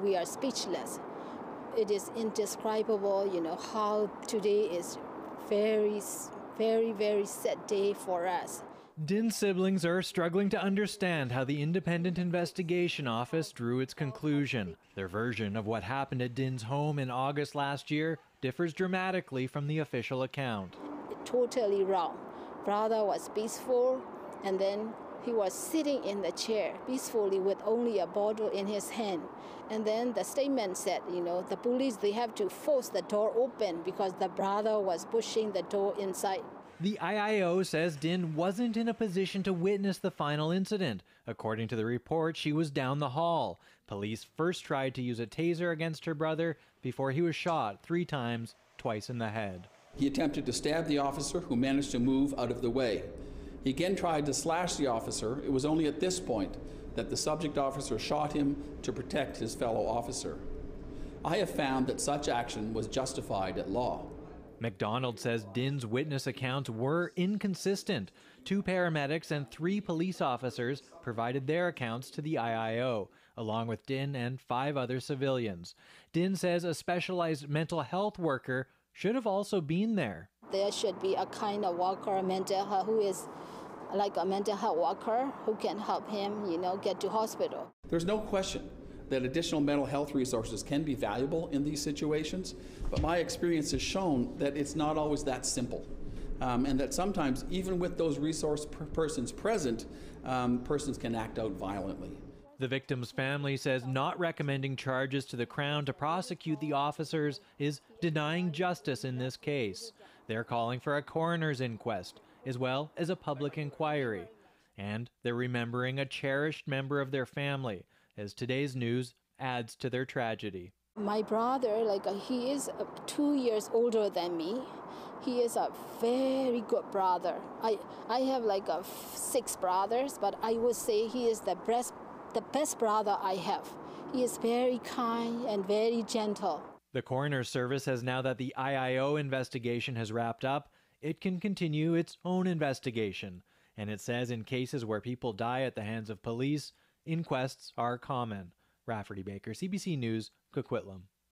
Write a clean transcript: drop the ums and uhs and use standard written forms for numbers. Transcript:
we are speechless. It is indescribable, how today is very, very, very sad day for us. Din's siblings are struggling to understand how the Independent Investigation Office drew its conclusion. Their version of what happened at Din's home in August last year differs dramatically from the official account. Totally wrong. Brother was peaceful, and then he was sitting in the chair peacefully with only a bottle in his hand. And then the statement said, the police, they have to force the door open because the brother was pushing the door inside. The IIO says Din wasn't in a position to witness the final incident. According to the report, she was down the hall. Police first tried to use a taser against her brother before he was shot 3 times, twice in the head. He attempted to stab the officer, who managed to move out of the way. He again tried to slash the officer. It was only at this point that the subject officer shot him to protect his fellow officer. I have found that such action was justified at law. McDonald says Din's witness accounts were inconsistent. 2 paramedics and 3 police officers provided their accounts to the IIO, along with Din and 5 other civilians. Din says a specialized mental health worker should have also been there. There should be a kind of worker, mental health, who is like a mental health worker who can help him, get to hospital. There's no question that additional mental health resources can be valuable in these situations, but my experience has shown that it's not always that simple. And that sometimes, even with those resource persons present, persons can act out violently. The victim's family says not recommending charges to the Crown to prosecute the officers is denying justice in this case. They're calling for a coroner's inquest, as well as a public inquiry. And they're remembering a cherished member of their family, as today's news adds to their tragedy. My brother, he is 2 years older than me. He is a very good brother. I have 6 brothers, but I would say he is the best brother I have. He is very kind and very gentle. The coroner's service says now that the IIO investigation has wrapped up, it can continue its own investigation. And it says in cases where people die at the hands of police, inquests are common. Rafferty Baker, CBC News, Coquitlam.